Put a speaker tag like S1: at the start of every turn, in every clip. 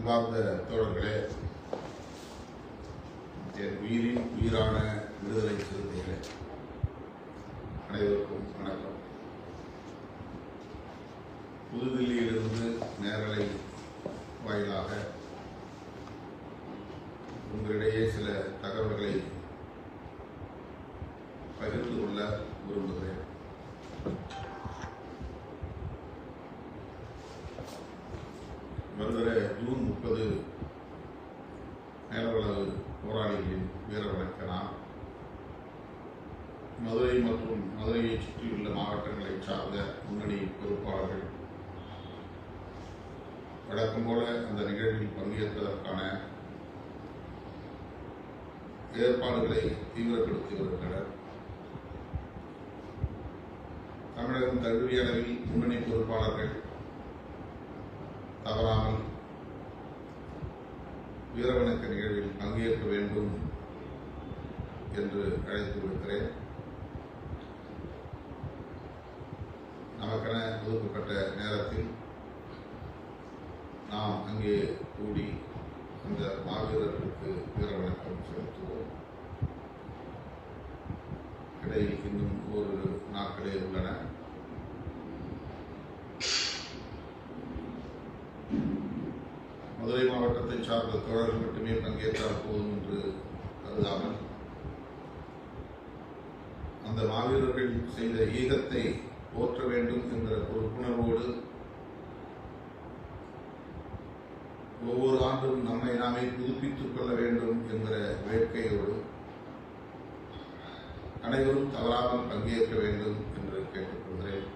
S1: அன்பார்ந்த தோழர்களே, என் உயிரின் உயிரான விடுதலை சிறுத்தைகளே, அனைவருக்கும் வணக்கம். புதுதில்லியிலிருந்து நேரலை வாயிலாக உங்களிடையே சில தகவல்களை பகிர்ந்து கொள்ள விரும்புகிறேன். வருகிற ஜூன் 30 மேலவளவு போராளிகளின் வீர வணக்க நாள். மதுரை மற்றும் மதுரையை சுற்றியுள்ள மாவட்டங்களை சார்ந்த முன்னணி பொறுப்பாளர்கள் வழக்கம் போல அந்த நிகழ்வில் பங்கேற்பதற்கான ஏற்பாடுகளை தீவிரப்படுத்தி வருகின்றனர். தமிழகம் தழுவிய அளவில் முன்னணி பொறுப்பாளர்கள் தவறாமல் வீரவணக்க நிகழ்வில் பங்கேற்க வேண்டும் என்று அழைத்து விடுக்கிறேன். நமக்கென ஒதுக்கப்பட்ட நேரத்தில் நாம் அங்கே கூடி அந்த மாவீரர்களுக்கு வீரவணக்கம் செலுத்துவோம். இடையில் இன்னும் ஒரு நாட்களே உள்ளன. மதுரை மாவட்டத்தை சார்ந்த தோழர்கள் மட்டுமே பங்கேற்றால் போதும் என்று கருதாமல் அந்த மாவீரர்கள் செய்த ஈகத்தை போற்ற வேண்டும் என்ற பொறுப்புணர்வோடு ஒவ்வொரு ஆண்டும் நம்மை நாமே புதுப்பித்துக் கொள்ள வேண்டும் என்கிற வேட்கையோடு அனைவரும் தவறாமல் பங்கேற்க வேண்டும் என்று கேட்டுக்கொள்கிறேன்.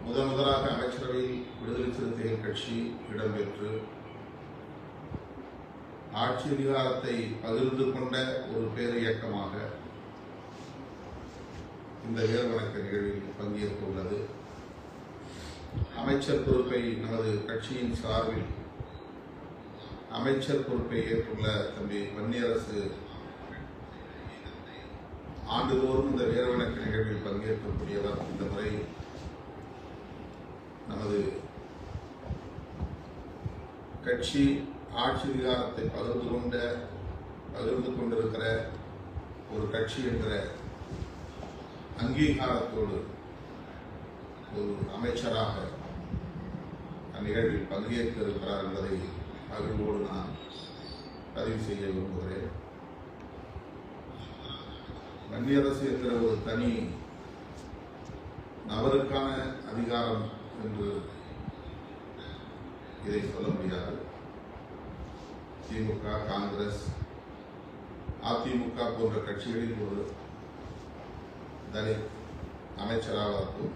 S1: முதலாக அமைச்சரவையில் விடுதலை சிறுத்தைகள் கட்சி இடம்பெற்று ஆட்சி அதிகாரத்தை பகிர்ந்து கொண்ட ஒரு பேர் இயக்கமாக இந்த வீரவணக்க நிகழ்வில் பங்கேற்க உள்ளது. அமைச்சர் பொறுப்பை நமது கட்சியின் சார்பில் அமைச்சர் பொறுப்பை ஏற்றுள்ள தம்பி வன்னியரசு ஆண்டுதோறும் இந்த வீரவணக்க நிகழ்வில் பங்கேற்கக்கூடியவர். இந்த முறை நமது கட்சி ஆட்சி அதிகாரத்தை பகிர்ந்து கொண்டிருக்கிற ஒரு கட்சி என்கிற அங்கீகாரத்தோடு ஒரு அமைச்சராக அந்நிகழ்வில் பங்கேற்க இருக்கிறார் என்பதை மகிழ்வோடு நான் பதிவு செய்ய விரும்புகிறேன். வன்னியரசு என்கிற ஒரு தனி நபருக்கான அதிகாரம் என்று இதை சொல்ல முடியாது. திமுக, காங்கிரஸ், அதிமுக போன்ற கட்சிகளில் ஒரு தலித் அமைச்சராவதற்கும்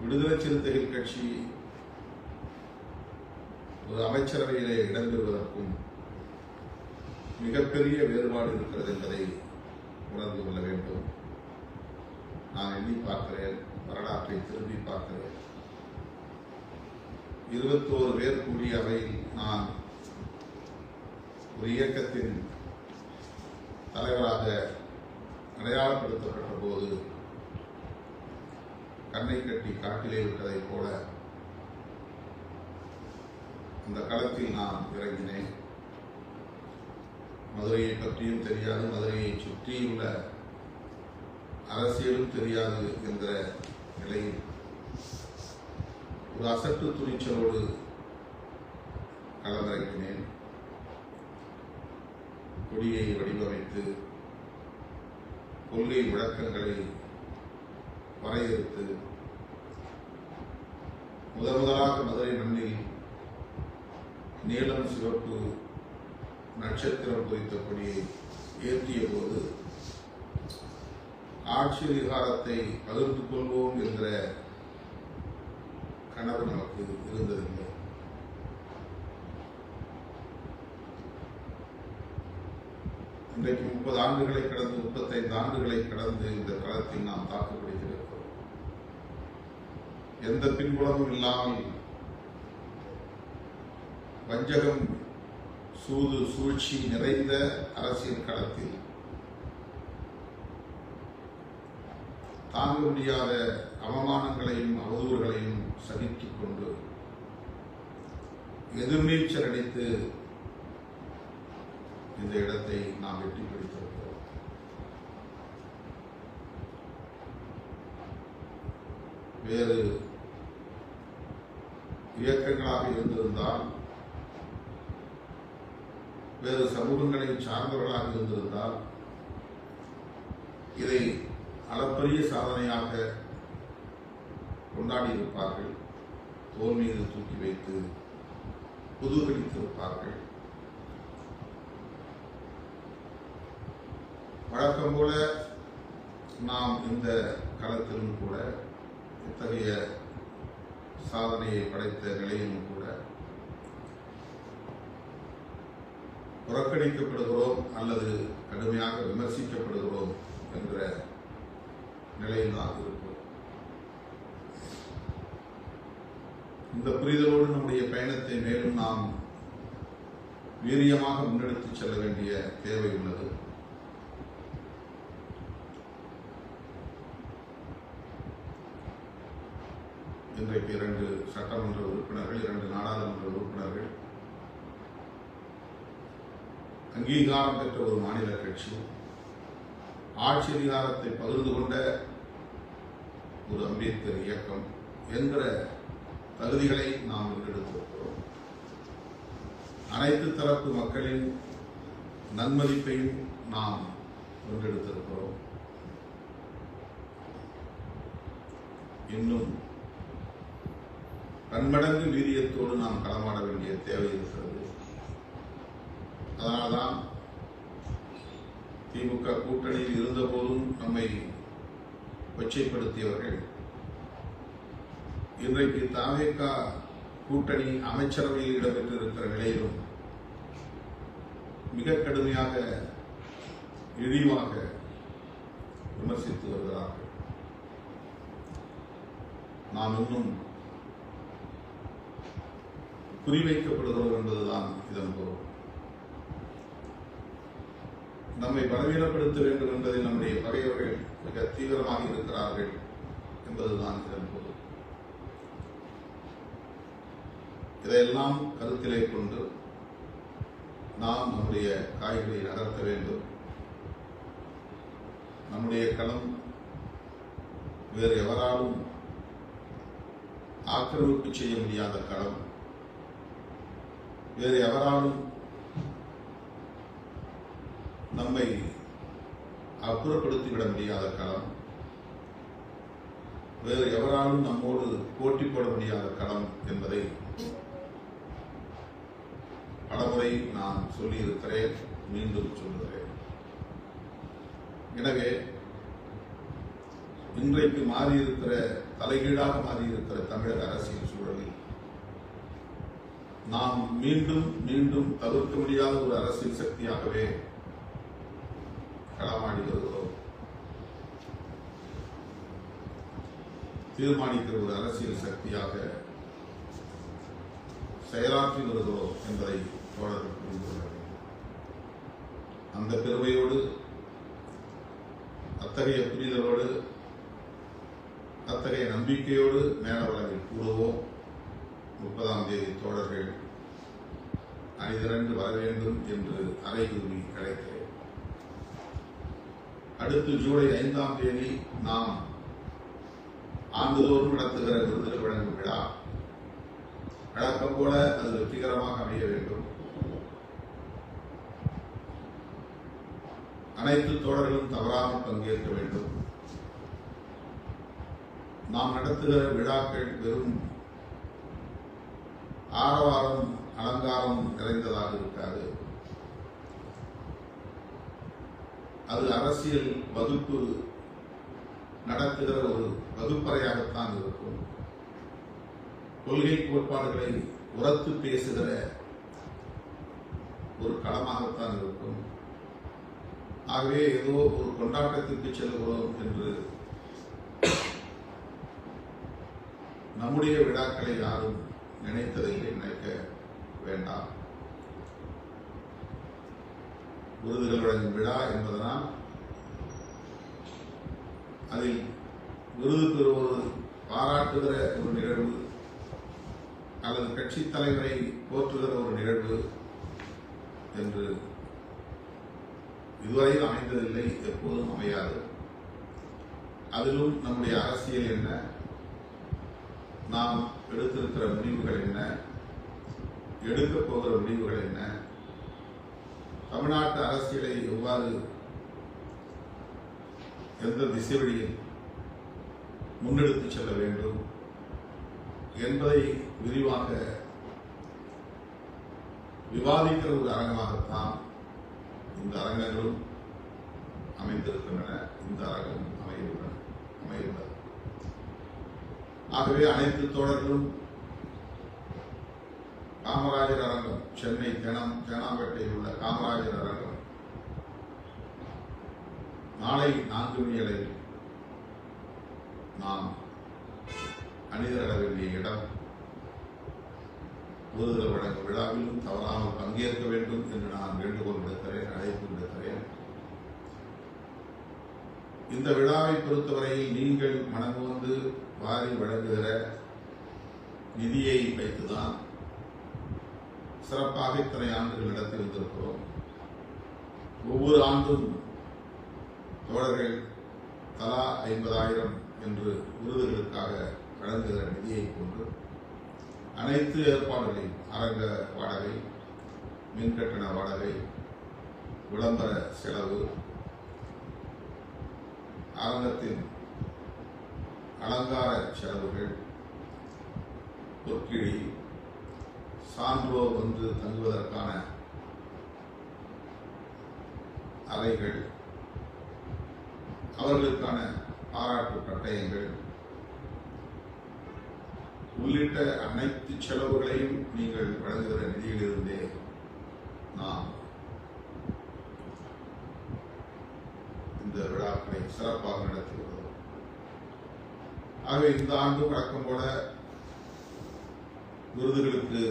S1: விடுதலை சிறுத்தைகள் கட்சி ஒரு அமைச்சரவையிலே இடம்பெறுவதற்கும் மிகப்பெரிய வேறுபாடு இருக்கிறது என்பதை உணர்ந்து கொள்ள வேண்டும். நான் எண்ணி பார்க்கிறேன், வரலாற்றை திரும்பி பார்க்கிறேன். 21 பேர் கூடிய அவையில் நான் ஒரு இயக்கத்தின் தலைவராக அடையாளப்படுத்தப்பட்ட போது கண்ணை கட்டி காட்டிலே விட்டதைப் போல அந்த களத்தில் நான் இறங்கினேன். மதுரையை பற்றியும் தெரியாது, மதுரையை சுற்றியுள்ள அரசியலும் தெரியாது என்ற நிலையில் ஒரு அசட்டு துணிச்சலோடு களமிறங்கினேன். கொடியை வடிவமைத்து கொள்கை விளக்கங்களை வரையறுத்து முதலாக மதுரை மண்ணில் நீலம் சிவப்பு நட்சத்திரம் குறித்த கொடியை ஏற்றிய போது ஆட்சி அதிகாரத்தை பகிர்ந்து கொள்வோம் என்கிற கனவு நமக்கு இருந்ததில்லை. இன்றைக்கு 30 ஆண்டுகளை கடந்து 35 ஆண்டுகளை கடந்து இந்த களத்தில் நாம் தாக்குப்பிடித்திருக்கிறோம். எந்த பின்புலமும் இல்லாமல் வஞ்சகம், சூது, சூழ்ச்சி நிறைந்த அரசியல் களத்தில் தாங்க முடியாத அவமானங்களையும் அவதூறுகளையும் சகித்துக் கொண்டு எதிர்நீச்சல் அடித்து இந்த இடத்தை நாம் வெற்றி பிடித்திருக்கிறோம். வேறு இயக்கங்களாக இருந்திருந்தால், வேறு சமூகங்களை சார்ந்தவர்களாக இருந்திருந்தால் இதை அளப்பரிய சாதனையாக கொண்டாடி இருப்பார்கள். தோல் மீது தூக்கி வைத்து புதுப்பிடித்திருப்பார்கள். வழக்கம் போல நாம் இந்த களத்திலும் கூட இத்தகைய சாதனையை படைத்த நிலையிலும் கூட புறக்கணிக்கப்படுகிறோம் அல்லது கடுமையாக விமர்சிக்கப்படுகிறோம் என்ற நிலையில் தான் இருக்கிறோம். இந்த புரிதலோடு நம்முடைய பயணத்தை மேலும் நாம் வீரியமாக முன்னெடுத்துச் செல்ல வேண்டிய தேவை உள்ளது. இன்றைக்கு 2 சட்டமன்ற உறுப்பினர்கள், 2 நாடாளுமன்ற உறுப்பினர்கள், அங்கீகாரம் பெற்ற ஒரு மாநில கட்சி, ஆட்சி அதிகாரத்தை பகிர்ந்து கொண்ட ஒரு அம்பேத்கர் இயக்கம் என்கிற தகுதிகளை நாம் முன்னெடுத்திருக்கிறோம். அனைத்து தரப்பு மக்களின் நன்மதிப்பையும் நாம் முன்னெடுத்திருக்கிறோம். இன்னும் பன்மடங்கு வீரியத்தோடு நாம் களமாட வேண்டிய தேவை இருக்கிறது. அதனால்தான் திமுக கூட்டணியில் இருந்தபோதும் நம்மை கொச்சைப்படுத்தியவர்கள் இன்றைக்கு தவேக கூட்டணி அமைச்சரவையில் இடம்பெற்றிருக்கிற நிலையிலும் மிக கடுமையாக இழிவாக விமர்சித்து வருகிறார்கள். நாம் இன்னும் குறிவைக்கப்படுகிறோம் என்பதுதான் இதன் பொருள். நம்மை பலவீனப்படுத்த வேண்டும் என்பதில் நம்முடைய பகைவர்கள் மிக தீவிரமாக இருக்கிறார்கள் என்பதுதான் இதன் பொருள். இதையெல்லாம் கருத்திலே கொண்டு நாம் நம்முடைய காய்களை நகர்த்த வேண்டும். நம்முடைய களம் வேறு எவராலும் ஆக்கிரமிப்பு செய்ய முடியாத களம், வேறு எவராலும் நம்மை அப்புறப்படுத்திவிட முடியாத களம், வேறு எவராலும் நம்மோடு போட்டி போட முடியாத களம் என்பதை பலமுறை நான் சொல்லியிருக்கிறேன், மீண்டும் சொல்லுகிறேன். எனவே இன்றைக்கு மாறியிருக்கிற, தலைகீழாக மாறியிருக்கிற தமிழக அரசியல் சூழலில் நாம் மீண்டும் மீண்டும் தவிர்க்க முடியாத ஒரு அரசியல் சக்தியாகவே களமாடி வருகிறோம். தீர்மானிக்கிற ஒரு அரசியல் சக்தியாக செயலாற்றி வருகிறோம் என்பதை தோழர்கள் புரிந்து கொள்ள வேண்டும். அந்த பெருமையோடு, அத்தகைய புரிதலோடு, அத்தகைய நம்பிக்கையோடு மேலவளவில் கூடுவோம். 30ஆம் தேதி தோழர்கள் அணிதிரண்டு வர வேண்டும் என்று அறைகூறி அழைக்கிறேன். அடுத்து ஜூலை 5ஆம் தேதி நாம் ஆண்டுதோறும் நடத்துகிற விருதுகள் வழங்கும் விழா. வழக்கம் போல அது வெற்றிகரமாக அமைய வேண்டும். அனைத்து தோழர்களும் தவறாமல் பங்கேற்க வேண்டும். நாம் நடத்துகிற விழாக்கள் வெறும் ஆரவாரம், அலங்காரம் நிறைந்ததாக இருக்காது. அது அரசியல் வகுப்பு நடத்துகிற ஒரு வகுப்பறையாகத்தான் இருக்கும். கொள்கை கோட்பாடுகளை உரத்து பேசுகிற ஒரு களமாகத்தான் இருக்கும். ஆகவே ஏதோ ஒரு கொண்டாட்டத்திற்கு செல்கிறோம் என்று நம்முடைய விழாக்களை யாரும் நினைத்ததை நினைக்க வேண்டாம். விருதுகள் வழங்கும் விழா என்பதனால் அதில் விருது பெறுவது பாராட்டுகிற ஒரு நிகழ்வு அல்லது கட்சி தலைவரை போற்றுகிற ஒரு நிகழ்வு என்று இதுவரையில் அமைந்ததில்லை, எப்போதும் அமையாது. அதிலும் நம்முடைய அரசியல் என்ன, நாம் எடுத்திருக்கிற முடிவுகள் என்ன, எடுக்கப் போகிற முடிவுகள் என்ன, தமிழ்நாட்டு அரசியலை எவ்வாறு எந்த திசைவழியில் முன்னெடுத்துச் செல்ல வேண்டும் என்பதை விரிவாக விவாதிக்கிற ஒரு அரங்கமாகத்தான் இந்த அரங்கங்களும் அமைந்திருக்கின்றன, இந்த அரங்கம் அமையுள்ளது. ஆகவே அனைத்து தோழர்களும் காமராஜர் அரங்கம், சென்னை தேனாம்பேட்டையில் உள்ள காமராஜர் அரங்கம் நாளை 4 மணி அளவில் நாம் அணிதிரள வேண்டிய இடம். விருதுகள் வழங்கும் விழாவிலும் தவறாமல் பங்கேற்க வேண்டும் என்று நான் வேண்டுகோள் விடுக்கிறேன், அழைப்பு விடுக்கிறேன். இந்த விழாவை பொறுத்தவரையில் நீங்கள் மனமுவந்து வாரி வழங்குகிற நிதியை வைத்துதான் சிறப்பாக இத்தனை ஆண்டுகள் நடத்தி வந்திருக்கிறோம். ஒவ்வொரு ஆண்டும் தோழர்கள் தலா 50,000 என்று விருதுகளுக்காக வழங்குகிற நிதியை கொண்டு அனைத்து ஏற்பாடுகளையும், அரங்க வாடகை, மின்கட்டண வாடகை, விளம்பர செலவு, அரங்கத்தின் அலங்கார செலவுகள், பொற்கிழி, சான்றோர் வந்து தங்குவதற்கான அறைகள், அவர்களுக்கான பாராட்டு பட்டயங்கள் உள்ளிட்ட அனைத்து செலவுகளையும் நீங்கள் வழங்குகிற நிதியிலிருந்தே நாம் இந்த விழாக்களை சிறப்பாக நடத்தி வருகிறோம். ஆகவே இந்த ஆண்டு வழக்கம் போல விருதுகளுக்கு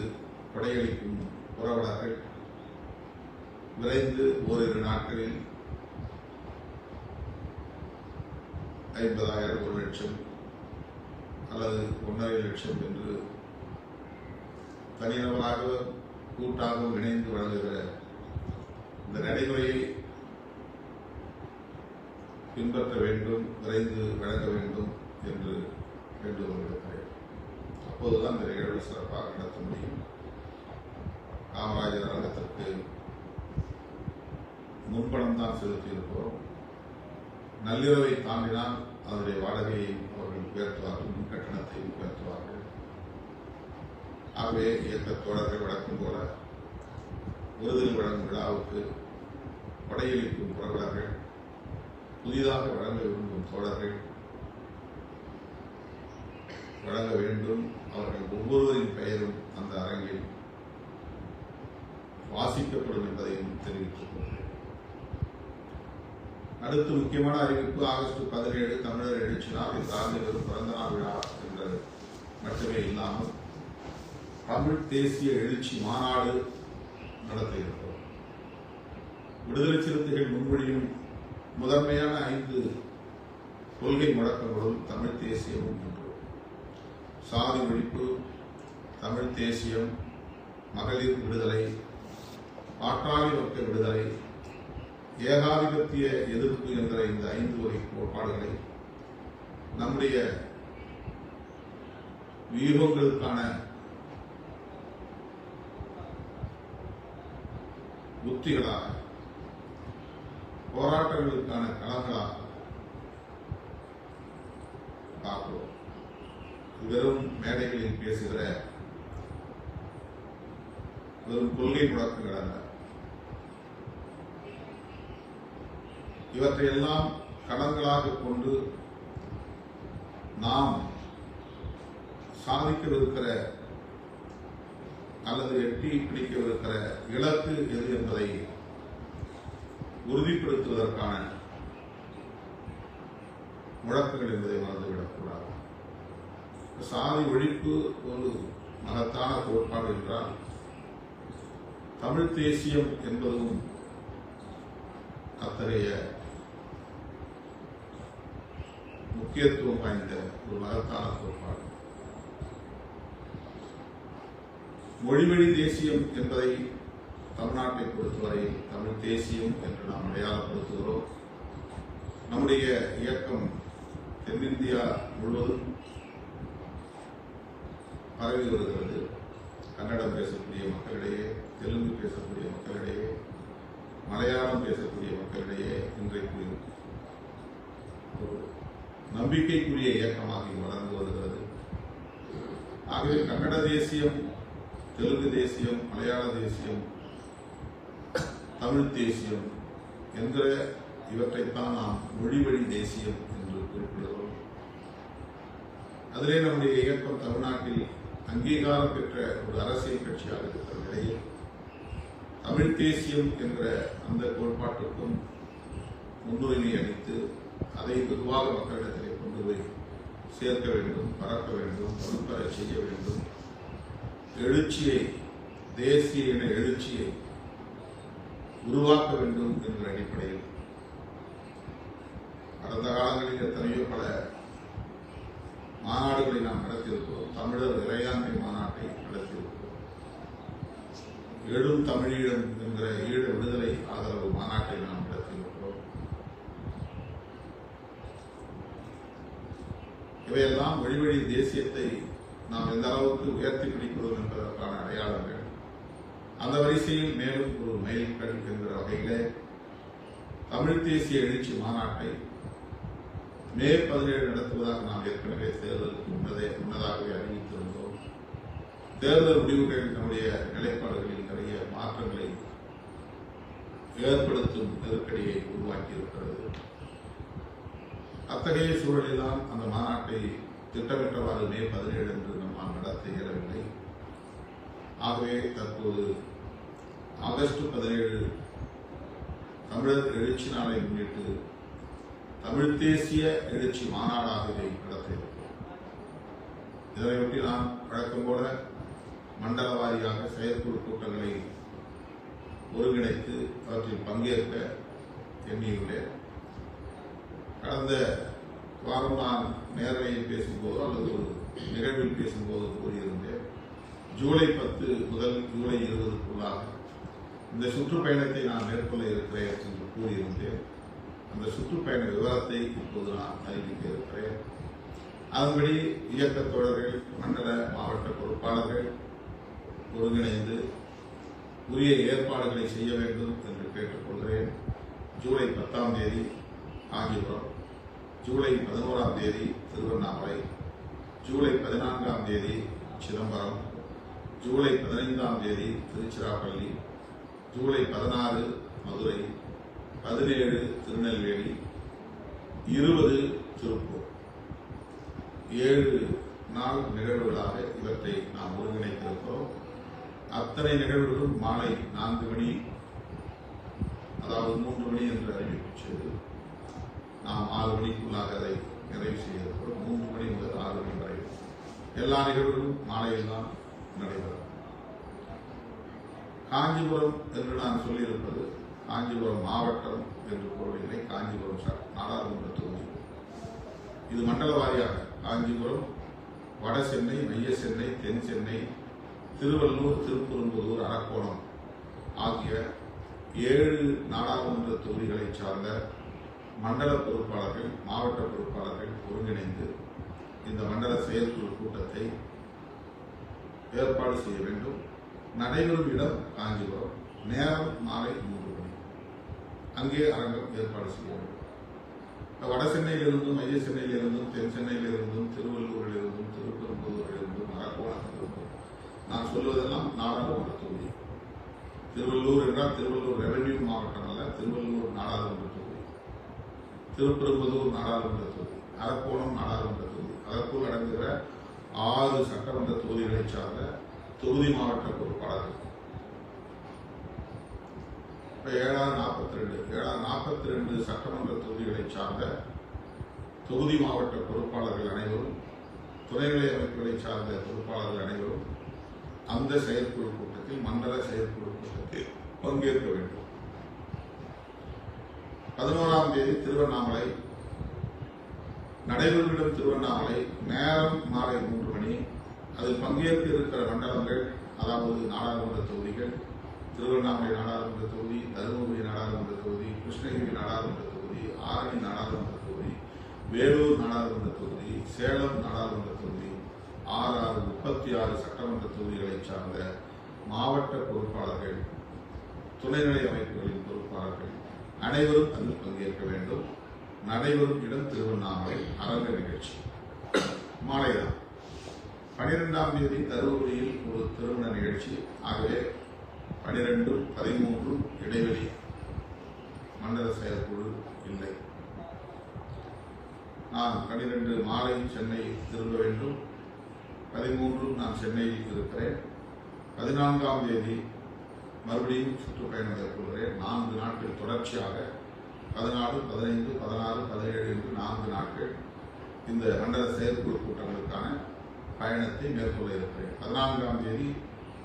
S1: கொடையளிக்கும் புரவலர்கள் விரைந்து ஓரிரு நாட்களில் 50,000, 1 லட்சம் அல்லது 1.5 லட்சம் என்று தனிநபராக கூட்டாகவும் இணைந்து வழங்குகிற இந்த நடைமுறையை பின்பற்ற வேண்டும், விரைந்து வழங்க வேண்டும் என்று வேண்டுகோள் விடுக்கிறேன். அப்போதுதான் இந்த நிகழ்வை சிறப்பாக நடத்த முடியும். காமராஜர் அரங்கத்திற்கு முன்பணம் தான் செலுத்தியிருக்கிறோம். நள்ளிரவை தாண்டினால் அதனுடைய வாடகையை அவர்கள் உயர்த்துவார்கள், மின் கட்டணத்தை உயர்த்துவார்கள். ஆகவே இயக்க தோழர்கள் வழக்கம் போல விருதுகள் வழங்கும் விழாவுக்கு கொடையளிக்கும் புரவலர்கள், புதிதாக வழங்க விரும்பும் தோழர்கள் வழங்க வேண்டும். அவர்கள் ஒவ்வொருவரின் பெயரும் அந்த அரங்கில் வாசிக்கப்படும் என்பதையும் தெரிவித்துக் கொள்கிறேன். அடுத்து முக்கியமான அறிவிப்பு, ஆகஸ்ட் 17 தமிழர் எழுச்சி நாள். இந்த ஆண்டு வெறும் பிறந்தநாள் விழா என்பது மட்டுமே இல்லாமல் தமிழ் தேசிய எழுச்சி மாநாடு நடத்த இருக்கிறோம். விடுதலை சிறுத்தைகள் முன்மொழியும் முதன்மையான 5 கொள்கை முழக்கங்களும் தமிழ் தேசியமும் ஒன்று. சாதி ஒழிப்பு, தமிழ் தேசியம், மகளிர் விடுதலை, பாட்டாளி வர்க்க விடுதலை, ஏகாதிபத்திய எதிர்ப்பு என்ற இந்த 5 வகை கோட்பாடுகளை நம்முடைய வியூகங்களுக்கான உத்திகளாக, போராட்டங்களுக்கான களங்களாக பார்க்கிறோம். வெறும் மேடைகளில் பேசுகிற வெறும் கொள்கை முழக்கங்கள் அல்ல. இவற்றையெல்லாம் களங்களாக கொண்டு நாம் சாதிக்கவிருக்கிற அல்லது எட்டி பிடிக்கவிருக்கிற இலக்கு எது என்பதை உறுதிப்படுத்துவதற்கான முழக்கங்கள் என்பதை மறந்துவிடக்கூடாது. சாதி ஒழிப்பு ஒரு மகத்தான கோட்பாடு என்றால், தமிழ் தேசியம் என்பதும் அத்தகைய முக்கியத்துவம் வாய்ந்த ஒரு மகத்தான கோட்பாடு. மொழிவழி தேசியம் என்பதை தமிழ்நாட்டை பொறுத்தவரை தமிழ் தேசியம் என்று நாம் அடையாளப்படுத்துகிறோம். நம்முடைய இயக்கம் தென்னிந்தியா முழுவதும் பரவி வருகிறது. கன்னடம் பேசக்கூடிய மக்களிடையே, தெலுங்கு பேசக்கூடிய மக்களிடையே, மலையாளம் பேசக்கூடிய மக்களிடையே இன்றைக்கு ஒரு நம்பிக்கைக்குரிய இயக்கமாக வளர்ந்து வருகிறது. ஆகவே கன்னட தேசியம், தெலுங்கு தேசியம், மலையாள தேசியம், தமிழ் தேசியம் என்ற இவற்றைத்தான் நாம் மொழிவழி தேசியம் என்று குறிப்பிடுகிறோம். அதிலே நம்முடைய இயக்கம் தமிழ்நாட்டில் அங்கீகாரம் பெற்ற ஒரு அரசியல் கட்சியாக இருக்கிற நிலையில் தமிழ் தேசியம் என்ற அந்த கோட்பாட்டுக்கும் முன்னுரிமை அளித்து அதை பொதுவாக மக்களிடத்திலே கொண்டு போய் சேர்க்க வேண்டும், பரப்ப வேண்டும், வலுப்பெற செய்ய வேண்டும். எழுச்சியை, தேசிய இன எழுச்சியை உருவாக்க வேண்டும் என்ற அடிப்படையில் கடந்த காலங்களில் எத்தனையோ பல மாநாடுகளை நாம் நடத்தியிருக்கிறோம். தமிழர் இறையாண்மை மாநாட்டை நடத்தியிருக்கிறோம். எழும் தமிழீழம் என்கிற ஈழ விடுதலை ஆதரவு மாநாட்டை நாம் நடத்தியிருக்கிறோம். இவையெல்லாம் மொழிவழி தேசியத்தை நாம் எந்த அளவுக்கு உயர்த்தி பிடிக்கிறோம் என்பதற்கான அடையாளங்கள். அந்த வரிசையில் மேலும் ஒரு மைல்கல் என்கிற வகையிலே தமிழ் தேசிய எழுச்சி மாநாட்டை மே 17 நடத்துவதாக நாம் ஏற்கனவே தேர்தலுக்கு முன்னதாகவே அறிவித்திருந்தோம். தேர்தல் முடிவுகள் நம்முடைய நிலைப்பாடுகளில் நிறைய மாற்றங்களை ஏற்படுத்தும் நெருக்கடியை உருவாக்கியிருக்கிறது. அத்தகைய சூழலில்தான் அந்த மாநாட்டை திட்டமிட்டவாறு மே 17 என்று நம்மால் நடத்த இயலவில்லை. ஆகவே தற்போது ஆகஸ்ட் 17 தமிழர் எழுச்சி நாளை முன்னிட்டு தமிழ் தேசிய எழுச்சி மாநாடாக இதை நடத்தியிருக்கிறோம். இதனையொட்டி நாம் வழக்கம் போல மண்டல வாரியாக செயற்குழு கூட்டங்களை ஒருங்கிணைத்து அவற்றில் பங்கேற்க எண்ணியுள்ளேன். கடந்த வாரம் நான் நேரலையில் பேசும்போது அல்லது ஒரு நிகழ்வில் பேசும்போது கூறியிருந்தேன், ஜூலை 10 முதல் ஜூலை 20க்குள்ளாக இந்த சுற்றுப்பயணத்தை நான் மேற்கொள்ள இருக்கிறேன் என்று கூறியிருந்தேன். அந்த சுற்றுப்பயண விவரத்தை இப்போது நான் அறிவிக்க இருக்கிறேன். அதன்படி இயக்கத் தோழர்கள், மண்டல மாவட்ட பொறுப்பாளர்கள் ஒருங்கிணைந்து உரிய ஏற்பாடுகளை செய்ய வேண்டும் என்று கேட்டுக்கொள்கிறேன். ஜூலை 10ஆம் தேதி காஞ்சிபுரம், ஜூலை 11ஆம் தேதி திருவண்ணாமலை, ஜூலை 14ஆம் தேதி சிதம்பரம், ஜூலை 15ஆம் தேதி திருச்சிராப்பள்ளி, ஜூலை 16 மதுரை, 17 திருநெல்வேலி, 20 திருப்பூர். 7 நாள் நிகழ்வுகளாக இவற்றை நாம் ஒருங்கிணைத்திருக்கிறோம். அத்தனை நிகழ்வுகளும் மாலை 4 மணி, அதாவது 3 மணி என்று அறிவிப்பு செய்து நாம் 6 மணிக்குள்ளாக அதை நிறைவு செய்திருக்கிறோம். 3 மணி முதல் 6 மணி வரை எல்லா நிகழ்வுகளும் மாலையில் தான் நடைபெறும். காஞ்சிபுரம் என்று நான் சொல்லியிருப்பது காஞ்சிபுரம் மாவட்டம் என்று பொருளில்லை, காஞ்சிபுரம் நாடாளுமன்ற தொகுதி. இது மண்டல வாரியாக காஞ்சிபுரம், வட சென்னை, மைய சென்னை, தென் சென்னை, திருவள்ளூர், திருப்பெரும்புதூர், அரக்கோணம் ஆகிய 7 நாடாளுமன்ற தொகுதிகளை சார்ந்த மண்டல பொறுப்பாளர்கள், மாவட்ட பொறுப்பாளர்கள் ஒருங்கிணைந்து இந்த மண்டல செயற்குழு கூட்டத்தை ஏற்பாடு செய்ய வேண்டும். நடைபெறும் இடம் காஞ்சிபுரம், நேரம் மாலை 3 மணி. அங்கே அரங்கம் ஏற்பாடு செய்ய வேண்டும். வட சென்னையிலிருந்தும், மைய சென்னையிலிருந்தும், தென் சென்னையிலிருந்தும், திருவள்ளூரிலிருந்தும், திருப்பெரும்புதூரிலிருந்தும், அரக்கோணத்திலிருந்தும், நான் சொல்வதெல்லாம் நாடாளுமன்ற தொகுதி. திருவள்ளூர் என்றால் திருவள்ளூர் ரெவென்யூ மாவட்டம் அல்ல, திருவள்ளூர் நாடாளுமன்ற தொகுதி. திருப்பெரும்புதூர் நாடாளுமன்ற தொகுதி, அரக்கோணம் நாடாளுமன்ற தொகுதி. அதற்குள் அடங்குகிற 6 சட்டமன்ற தொகுதிகளை சார்ந்த தொகுதி மாவட்ட பொறுப்பாளர்கள். 742 சட்டமன்ற தொகுதிகளை சார்ந்த தொகுதி மாவட்ட பொறுப்பாளர்கள் அனைவரும், துணைநிலை அமைப்புகளை சார்ந்த பொறுப்பாளர்கள் அனைவரும் அந்த செயற்குழு கூட்டத்தில், மண்டல செயற்குழு கூட்டத்தில் பங்கேற்க வேண்டும். 11ஆம் தேதி திருவண்ணாமலை, நடைபெறும் இடம் திருவண்ணாமலை, நேரம் மாலை 3 மணி. அதில் பங்கேற்க இருக்கிற மண்டலங்கள், அதாவது திருவண்ணாமலை நாடாளுமன்ற தொகுதி, தருமபுரி நாடாளுமன்ற தொகுதி, கிருஷ்ணகிரி நாடாளுமன்ற தொகுதி, ஆரணி நாடாளுமன்ற தொகுதி, வேலூர் நாடாளுமன்ற தொகுதி, சேலம் நாடாளுமன்ற தொகுதி, 36 சட்டமன்ற தொகுதிகளை சார்ந்த மாவட்ட பொறுப்பாளர்கள், துணைநிலை அமைப்புகளின் பொறுப்பாளர்கள் அனைவரும் அதில் பங்கேற்க வேண்டும். நடைபெறும் இடம் திருவண்ணாமலை அரங்க நிகழ்ச்சி. மாலைதான் 12ஆம் தேதி தருமபுரியில் ஒரு திருமண நிகழ்ச்சி. ஆகவே 12, 13 இடைவெளி. மண்டல செயற்குழு இல்லை. நான் 12 மாலை சென்னை திரும்ப வேண்டும். 13 நான் சென்னையில் இருக்கிறேன். 14ஆம் தேதி மறுபடியும் சுற்றுப்பயணம் மேற்கொள்கிறேன். 4 நாட்கள் தொடர்ச்சியாக 14, 15, 16, 17 என்று 4 நாட்கள் இந்த மண்டல செயற்குழு கூட்டங்களுக்கான பயணத்தை மேற்கொள்ள இருக்கிறேன். 14ஆம் தேதி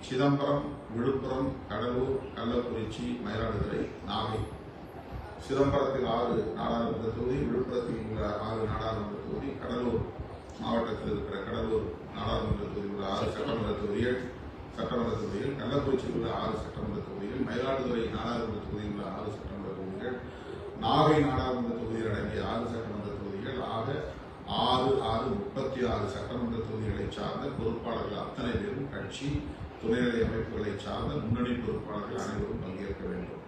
S1: சிதம்பரம், விழுப்புரம், கடலூர், கள்ளக்குறிச்சி, மயிலாடுதுறை, நாகை. சிதம்பரத்தில் 6 நாடாளுமன்ற தொகுதி, விழுப்புரத்தில் உள்ள 6 நாடாளுமன்ற தொகுதி, கடலூர் மாவட்டத்தில் இருக்கிற கடலூர் நாடாளுமன்ற தொகுதியில் உள்ள 6 சட்டமன்ற தொகுதிகள், கள்ளக்குறிச்சியில் உள்ள 6 சட்டமன்ற தொகுதிகள், மயிலாடுதுறை நாடாளுமன்ற தொகுதியில் உள்ள 6 சட்டமன்ற தொகுதிகள், நாகை நாடாளுமன்ற தொகுதியில் அடங்கிய 6 சட்டமன்ற தொகுதிகள். ஆக 36 சட்டமன்ற தொகுதிகளை சார்ந்த பொறுப்பாளர்கள் அத்தனை பேரும் கட்சி, துணைநிலை அமைப்புகளை சார்ந்த முன்னணி பொறுப்பாளர்கள் அனைவரும் பங்கேற்க வேண்டும்.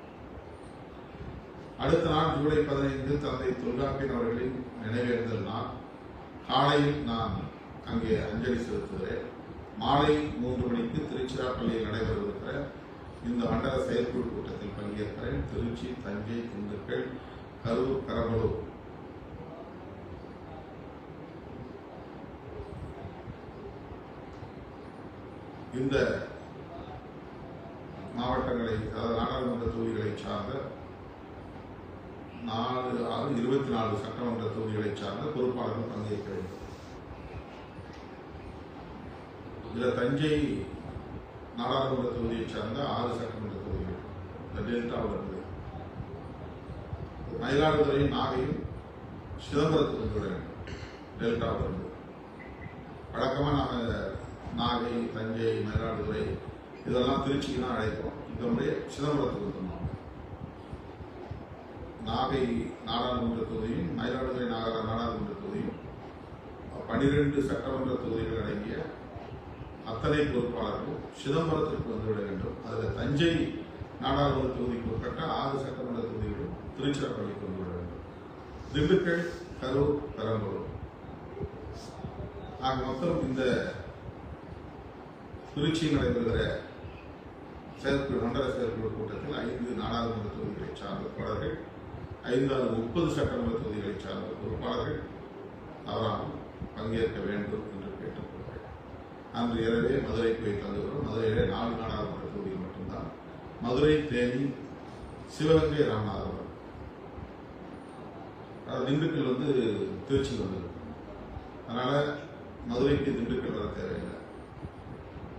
S1: அடுத்த நாள் ஜூலை 15 தந்தை தொல்காப்பியன் அவர்களின் நினைவேந்தல் நாள். காலையில் நான் அங்கே அஞ்சலி செலுத்துகிறேன். மாலை 3 மணிக்கு திருச்சிராப்பள்ளியில் நடைபெறவிருக்கிற இந்த மண்டல செயற்குழு கூட்டத்தில் பங்கேற்கிறேன். திருச்சி, தஞ்சை, திண்டுக்கல், கரூர், பெரம்பலூர் இந்த மாவட்டங்களை, அதாவது நாடாளுமன்ற தொகுதிகளை சார்ந்த 24 சட்டமன்ற தொகுதிகளை சார்ந்த பொறுப்பாளர்கள் பங்கேற்க வேண்டும். இதில் தஞ்சை நாடாளுமன்ற தொகுதியை சார்ந்த 6 சட்டமன்ற தொகுதிகள் இந்த டெல்டாவில் இருக்குது. மயிலாடுதுறை, நாகையும் சிதம்பரத்துக்கு வந்து விட வேண்டும். டெல்டாவில் இருந்து வழக்கமாக நாங்கள் நாகை, தஞ்சை, மயிலாடுதுறை இதெல்லாம் திருச்சிக்கு தான் அழைப்போம். இந்த முறை சிதம்பரத்துக்கு வந்துடணும். நாகை நாடாளுமன்ற தொகுதியும் மயிலாடுதுறை நாடாளுமன்ற தொகுதியும் 12 சட்டமன்ற தொகுதிகள் அடங்கிய அத்தனை பொறுப்பாளர்கள் சிதம்பரத்திற்கு வந்துவிட வேண்டும். அதில் தஞ்சை நாடாளுமன்ற தொகுதிக்கு உட்பட்ட 6 சட்டமன்ற தொகுதிகளும் திருச்சிராப்பள்ளிக்கு வந்துவிட வேண்டும். திண்டுக்கல், கரூர், பெரம்பலூர் ஆக மொத்தம் இந்த திருச்சியில் நடைபெறுகிற மண்டல செயற்குழு கூட்டத்தில் 5 நாடாளுமன்ற தொகுதிகளை சார்ந்த தோழர்கள், 30 சட்டமன்ற தொகுதிகளை சார்ந்த பொறுப்பாளர்கள் தவறாமல் பங்கேற்க வேண்டும் என்று கேட்டுக்கொள்கிறேன். அன்று இரவே மதுரை போய் தந்துகிறோம். மதுரையிலே 4 நாடாளுமன்ற தொகுதிகள் மட்டும்தான். மதுரை, தேனி, சிவகங்கை, ராமநாதபுரம். திண்டுக்கல் வந்து திருச்சி வந்தது. அதனால மதுரைக்கு திண்டுக்கல் வர தேவையில்லை.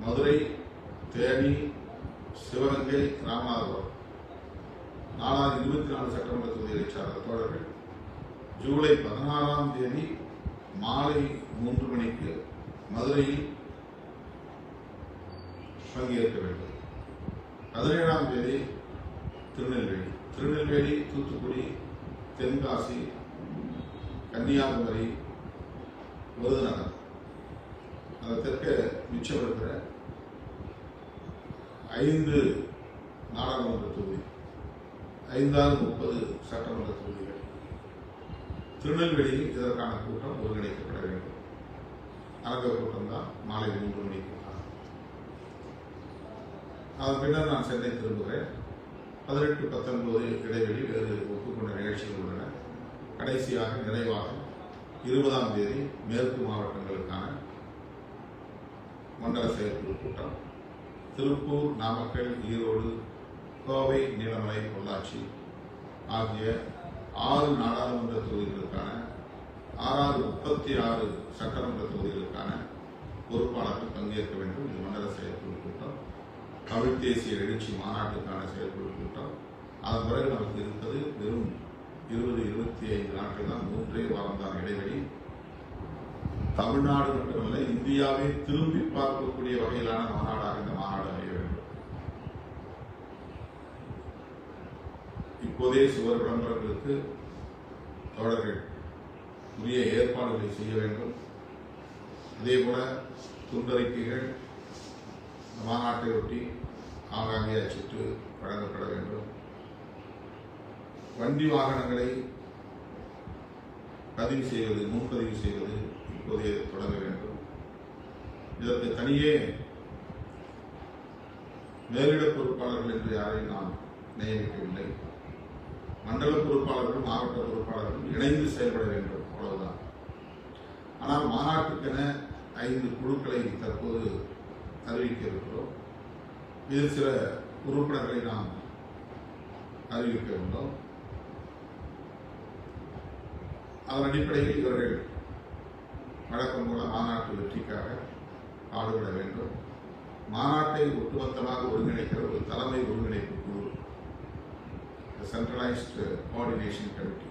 S1: மதுரை, தேனி, சிவகங்கை, ராமநாதபுரம் 24 சட்டமன்ற தொகுதிகளை சார்ந்த தோழர்கள் ஜூலை 16ஆம் தேதி மாலை 3 மணிக்கு மதுரையில் பங்கேற்க வேண்டும். 17ஆம் தேதி திருநெல்வேலி, தூத்துக்குடி, தென்காசி, கன்னியாகுமரி, விருதுநகர், அந்த தெற்க மிச்சம் இருக்கிற 5 நாடாளுமன்ற தொகுதி, 30 சட்டமன்ற தொகுதிகள். திருநெல்வேலியில் இதற்கான கூட்டம் ஒருங்கிணைக்கப்பட வேண்டும். அரங்க கூட்டம் தான் மாலை 3 மணிக்கு. அதன் பின்னர் நான் சென்னை திரும்புகிறேன். 18, 19 இடைவெளி வேறு ஒப்புக்கொண்ட நிகழ்ச்சிகள் உள்ளன. கடைசியாக நிறைவாக 20ஆம் தேதி மேற்கு மாவட்டங்களுக்கான மண்டல செயற்குழு கூட்டம். திருப்பூர், நாமக்கல், ஈரோடு, கோவை, நீலமலை, பொள்ளாச்சி ஆகிய 6 நாடாளுமன்ற தொகுதிகளுக்கான 36 சட்டமன்ற தொகுதிகளுக்கான பொறுப்பாளர்கள் பங்கேற்க வேண்டும். இது மண்டல செயற்குழு கூட்டம். தமிழ் தேசிய எழுச்சி மாநாட்டுக்கான செயற்குழு கூட்டம். அதன் பிறகு நமக்கு இருப்பது வெறும் 20-25 நாட்கள் தான். 3 வாரம் தான் இடைவெளி. தமிழ்நாடு மட்டுமல்ல, இந்தியாவை திரும்பி பார்க்கக்கூடிய வகையிலான மாநாடாக இந்த மாநாடு அமைய வேண்டும். இப்போதே சுவர் விளம்பரங்களுக்கு தோழர்கள் உரிய ஏற்பாடுகளை செய்ய வேண்டும். அதேபோல துண்டறிக்கைகள் மாநாட்டை ஒட்டி ஆங்காங்கே அச்சிட்டு வழங்கப்பட வேண்டும். வண்டி வாகனங்களை பதிவு செய்வது, முன்பதிவு செய்வது இப்போதே தொடங்க வேண்டும். இதற்கு தனியே மேலிட பொறுப்பாளர்கள் என்று யாரையும் நாம் நியமிக்கவில்லை. மண்டல பொறுப்பாளர்கள், மாவட்ட பொறுப்பாளர்கள் இணைந்து செயல்பட வேண்டும், அவ்வளவுதான். ஆனால் மாநாட்டுக்கென 5 குழுக்களை தற்போது அறிவிக்க இருக்கிறோம். இதில் சில உறுப்பினர்களை நாம் அறிவிக்க வேண்டும். அதன் அடிப்படையில் இவர்கள் வழக்கம் போல மாநாட்டு வெற்றிக்காக பாடுபட வேண்டும். மாநாட்டை ஒட்டுமொத்தமாக ஒருங்கிணைக்கிற ஒரு தலைமை ஒருங்கிணைப்பு குழு, சென்ட்ரலைஸ்டு கோஆர்டினேஷன் கமிட்டி,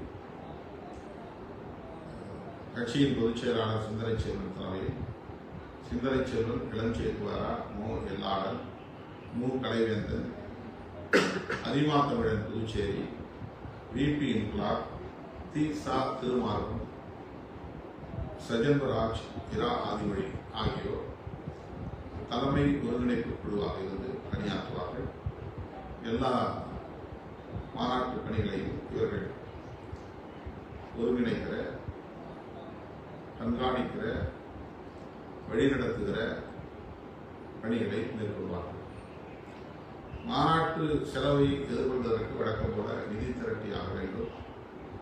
S1: கட்சியின் பொதுச் செயலாளர் சிந்தனை செல்வன் தலைமையில் சிந்தனை செல்வன், இளஞ்சேத்துவாரா, மோ எல்லாளன், மு கலைவேந்தன், அதிமா தமிழன் புதுச்சேரி, விபி இன்குலாப், தி சா திருமார்பன், சஜன்பராஜ், இரா ஆதிமொழி ஆகியோர் தலைமை ஒருங்கிணைப்பு குழுவாக இருந்து பணியாற்றுவார்கள். எல்லா மாநாட்டு பணிகளையும் இவர்கள் ஒருங்கிணைக்கிற, கண்காணிக்கிற, வழிநடத்துகிற பணிகளை மேற்கொள்வார்கள். மாநாட்டு செலவை எதிர்கொள்வதற்கு வழக்கம் போல நிதி திரட்டி ஆக வேண்டும்.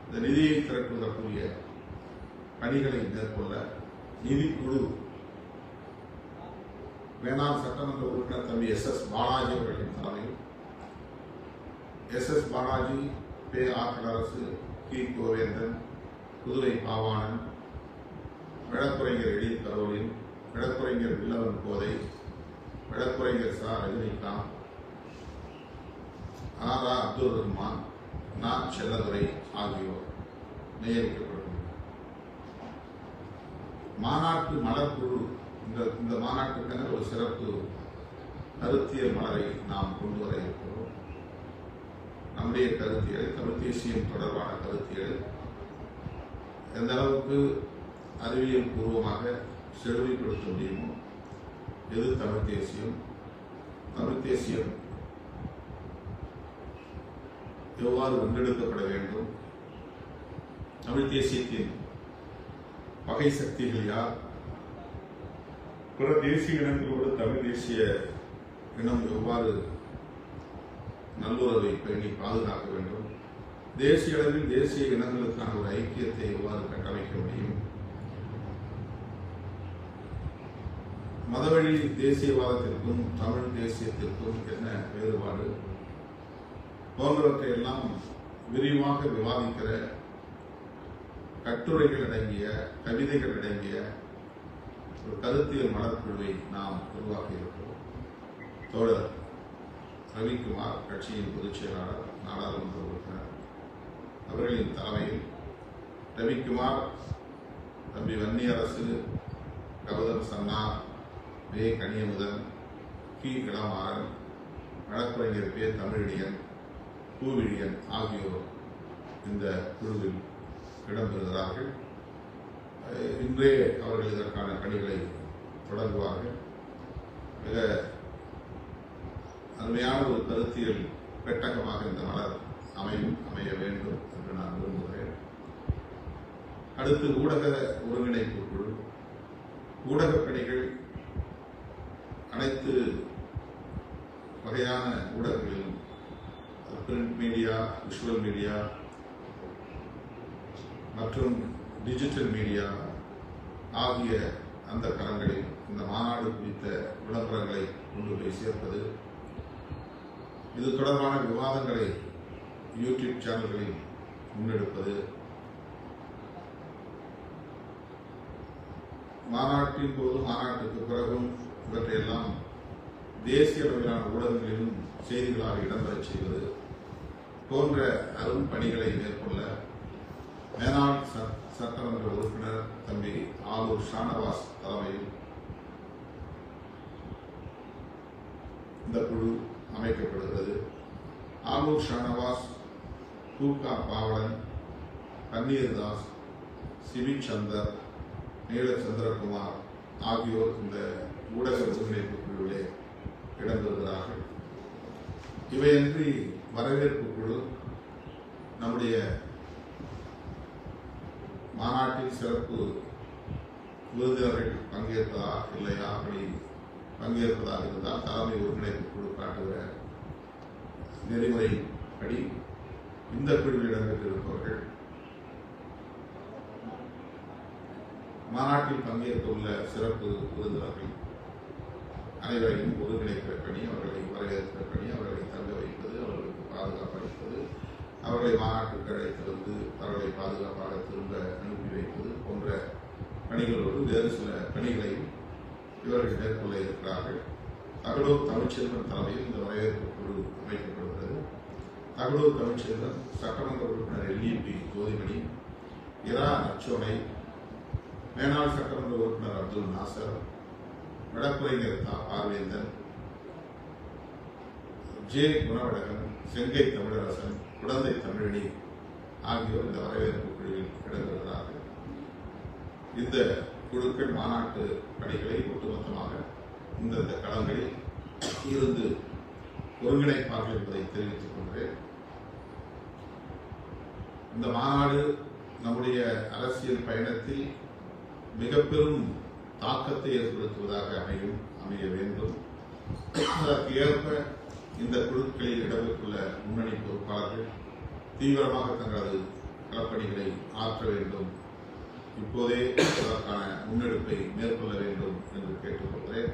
S1: இந்த நிதியை திரட்டுவதற்குரிய பணிகளை மேற்கொள்ள நிதிக்குழு வேளாண் சட்டமன்ற உறுப்பினர் தம்பி SS பாலாஜி அவர்களின் தலைமையில் SS பாலாஜி, பே ஆக்கலரசு, கி கோவேந்தன், புதுவை பாவாணன், வழக்குரைஞர் எழில் கரோலின், வழக்குரைஞர் வில்லவன் கோதை, வழக்குரைஞர் சா ரஜினிகாந்த், ஆரா அப்துல் ரஹ்மான், நா செல்லதுரை ஆகியோர் நியமிக்கப்பட்டுள்ளனர். மாநாட்டு மலர்குழு, இந்த மாநாட்டுக்கென ஒரு சிறப்பு கருத்தியல் மலரை நாம் கொண்டு வர இருக்கிறோம். நம்முடைய கருத்தியல், தமிழ் தேசியம் தொடர்பான கருத்தியல் எந்த அளவுக்கு அறிவியல் பூர்வமாக செழுமைப்படுத்த முடியுமோ, எது தமிழ் தேசியம், தமிழ் தேசியம் எவ்வாறு வென்றெடுக்கப்பட வேண்டும், தமிழ் தேசியத்தின் வகை சக்திகள் யார், பிற தேசிய இனங்களோடு தமிழ் தேசிய இனம் எவ்வாறு நல்லுறவை பேணி பாதுகாக்க வேண்டும், தேசிய அளவில் தேசிய இனங்களுக்கான ஒரு ஐக்கியத்தை எவ்வாறு கட்டமைக்க முடியும், மதவழி தேசியவாதத்திற்கும் தமிழ் தேசியத்திற்கும் என்ன வேறுபாடு போன்றவற்றை எல்லாம் விரிவாக விவாதிக்கிற கட்டுரைகள் அடங்கிய, கவிதைகள் அடங்கிய ஒரு கருத்தியல் மலர்குழுவை நாம் உருவாக்கி இருக்கிறோம். தோழர் ரவிக்குமார், கட்சியின் பொதுச் செயலாளர், நாடாளுமன்ற உறுப்பினர் அவர்களின் தலைமையில் ரவிக்குமார், தம்பி வன்னியரசு, கௌதம் சன்னா, வே கனியமுதன், கி இளமாறன், வழக்குரைஞர் பே தமிழியன், பூவிழியன் ஆகியோர் இந்த குழுவில் இடம்பெறுகிறார்கள். இன்றே அவர்கள் இதற்கான பணிகளை தொடங்குவார்கள். மிக அருமையான ஒரு கருத்தியல் பெட்டகமாக இந்த மலர் அமைய வேண்டும் என்று நான் விரும்புகிறேன். அடுத்து ஊடக ஒருங்கிணைப்பு குழு. ஊடகப் பணிகள் அனைத்து வகையான ஊடகங்களிலும், பிரிண்ட் மீடியா, விஷுவல் மீடியா மற்றும் டிஜிட்டல் மீடியா ஆகிய அந்த களங்களில் இந்த மாநாடு குறித்த விளம்பரங்களை கொண்டு போய் சேர்ப்பது, இது தொடர்பான விவாதங்களை யூடியூப் சேனல்களில் முன்னெடுப்பது, மாநாட்டின் போதும் மாநாட்டுக்கு பிறகும் இவற்றையெல்லாம் தேசிய அளவிலான ஊடகங்களிலும் செய்திகளாக இடம்பெறச் செய்வது போன்ற அரும் பணிகளை மேற்கொள்ள மேனாள் சட்டமன்ற உறுப்பினர் தம்பி ஆலூர் ஷானவாஸ் தலைமையில் இந்த குழு அமைக்கப்படுகிறது. ஆலூர் ஷானவாஸ் கூகா பாவலன், பன்னீர்தாஸ், சிவிக் சந்தர், நீல சந்திரகுமார் ஆகியோர் இந்த ஊடக ஒருங்கிணைப்பு குழுவிலே இடம்பெறுகிறார்கள். இவையன்றி வரவேற்பு குழு நம்முடைய மாநாட்டில் சிறப்பு விருந்தினர்கள் பங்கேற்பதா இல்லையா, அப்படி பங்கேற்பதாக இருந்தால் தலைமை ஒருங்கிணைப்பு குழு காட்டுகிற நெறிமுறைப்படி இந்த குழுவில் இடம்பெற்றிருப்பவர்கள் மாநாட்டில் பங்கேற்க உள்ள சிறப்பு விருந்தினர்கள் அனைவரையும் ஒருங்கிணைக்கிற பணி, அவர்களை வரவேற்கிற பணி, அவர்களை தங்க வைப்பது, அவர்களுக்கு பாதுகாப்பு அளிப்பது, அவர்களை மாநாட்டுக்கு அழைத்து வந்து அவர்களை பாதுகாப்பாக திரும்ப அனுப்பி வைப்பது போன்ற பணிகளோடு வேறு சில பணிகளையும் இவர்கள் மேற்கொள்ள இருக்கிறார்கள். தகடூர் தமிழ்ச்செல்வன் தலைமையில் இந்த வரவேற்பு குழு அமைக்கப்படுகிறது. தகடூர் தமிழ்ச்செல்வன் சட்டமன்ற உறுப்பினர் LEP ஜோதிமணி, இரா நச்சோனை, மேனாள் சட்டமன்ற உறுப்பினர் அப்துல் நாசர், வடக்குறைஞர் பார்வேந்தன், ஜே குணவடகன், செங்கை தமிழரசன், குடந்தை தமிழனி ஆகியோர் இந்த வரவேற்பு குழுவில் இடம்பெறுகிறார்கள். இந்த குழுக்கள் மாநாட்டு பணிகளை ஒட்டுமொத்தமாக இந்தந்த களங்களில் இருந்து ஒருங்கிணைப்பார்கள் என்பதை தெரிவித்துக் கொள்கிறேன். இந்த மாநாடு நம்முடைய அரசியல் பயணத்தில் மிக பெரும் தாக்கத்தை ஏற்படுத்துவதாக அமைய வேண்டும். அதற்கு ஏற்ப இந்த குழுக்களில் இடம்பெற்றுள்ள முன்னணி பொறுப்பாளர்கள் தீவிரமாக தங்களது களப்பணிகளை ஆற்ற வேண்டும். இப்போதே அதற்கான முன்னெடுப்பை மேற்கொள்ள வேண்டும் என்று கேட்டுக்கொள்கிறேன்.